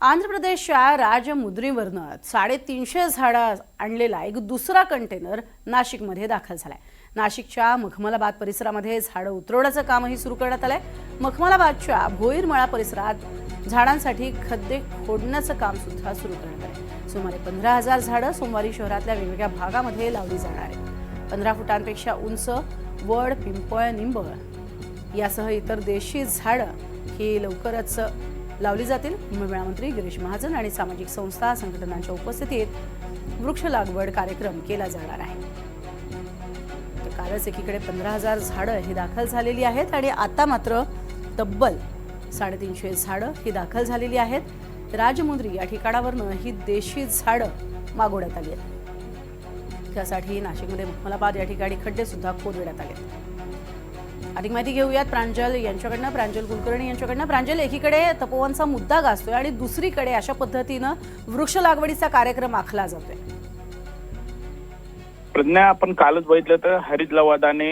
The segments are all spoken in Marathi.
आंध्र प्रदेशच्या राजमुद्रीवरनं 350 झाडं आणलेला एक दुसरा कंटेनर नाशिकमध्ये दाखल झालाय। नाशिकच्या मखमलाबाद परिसरामध्ये झाडं उतरवण्याचं कामही सुरू करण्यात आलंय। मखमलाबादच्या भोईरमळा परिसरात झाडांसाठी खड्डे खोदण्याचं काम सुद्धा सुरू करण्यात आलंय। सुमारे 15,000 झाडं सोमवारी शहरातल्या वेगवेगळ्या भागामध्ये लावली जाणार आहेत। 15 फुटांपेक्षा उंच वड, पिंपळ, निंब यासह इतर देशी झाडं ही लवकरच लावली जातील। कुंभमेळा मंत्री गिरीश महाजन आणि सामाजिक संस्था संघटनांच्या उपस्थितीत वृक्ष लागवड कार्यक्रम केला जाणार आहे। तर कालच एकीकडे 15,000 झाडं ही दाखल झालेली आहेत आणि आता मात्र तब्बल 350 झाडं ही दाखल झालेली आहेत। राजमुद्री या ठिकाणावरनं ही देशी झाडं मागवण्यात आली आहेत। त्यासाठी नाशिकमध्ये मखमलाबाद या ठिकाणी खड्डे सुद्धा खोदण्यात आले। अधिक माहिती घेऊयात प्रांजल यांच्याकडनं, प्रांजल कुलकर्णी यांच्याकडनं। प्रांजल, एकीकडे तपोवनचा मुद्दा गाजतोय आणि दुसरीकडे अशा पद्धतीनं वृक्ष लागवडीचा कार्यक्रम आखला जातोय। प्रज्ञा, आपण कालच बघितलं तर हरित लवादाने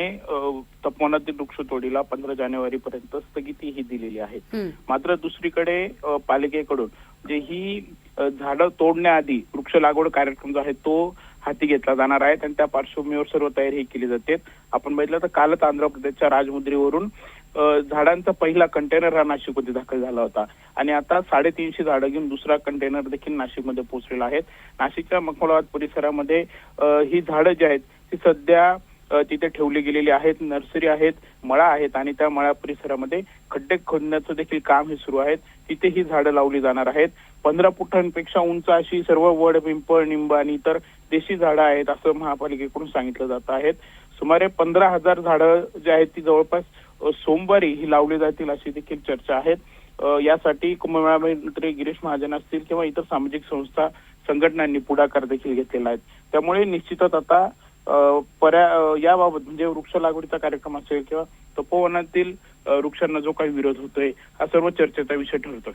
तपोवनातील वृक्षतोडीला 15 जानेवारीपर्यंत स्थगिती ही दिलेली आहे। मात्र दुसरीकडे पालिकेकडून जे ही झाडं तोडण्याआधी वृक्ष लागवड कार्यक्रम जो आहे तो हाती घेतला जाणार आहे आणि त्या पार्श्वभूमीवर सर्व तयारी केली जाते। आपण बघितलं तर कालच आंध्र प्रदेशच्या राजमुद्रीवरून झाडांचा पहिला कंटेनर हा नाशिकमध्ये दाखल झाला होता आणि आता 350 झाडं घेऊन दुसरा कंटेनर देखील नाशिकमध्ये पोहोचलेला आहे। नाशिकच्या मखमलाबाद परिसरामध्ये ही झाडं जी आहेत ती सध्या तिथे ठेवली गेलेली आहेत। नर्सरी आहेत, मळा आहेत आणि त्या मळा परिसरामध्ये खड्डे खोदण्याचं देखील काम हे सुरू आहे। तिथे ही झाडं लावली जाणार आहेत। 15 फुटांपेक्षा उंच अशी सर्व वड, पिंपळ, निंब आणि इतर देशी झाडं आहेत असं महापालिकेकडून सांगितलं जात आहे। सुमारे 15,000 झाडं जी आहेत ती जवळपास सोमवारी ही लावली जातील अशी देखील चर्चा आहे। यासाठी कुंभमेळा मंत्री गिरीश महाजन असतील किंवा इतर सामाजिक संस्था संघटनांनी पुढाकार देखील घेतलेला आहे। त्यामुळे निश्चितच आता याबाबत म्हणजे वृक्ष लागवडीचा कार्यक्रम असेल किंवा तपोवनातील वृक्षांना जो काही विरोध होतोय हा सर्व चर्चेचा विषय ठरतोय।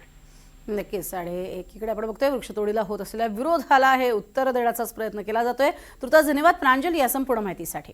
नक्कीच। आणि एकीकडे आपण बघतोय वृक्षतोडीला होत असलेल्या विरोधाला हे उत्तर देण्याचाच प्रयत्न केला जातोय। तुर्तास धन्यवाद प्रांजल या संपूर्ण माहितीसाठी।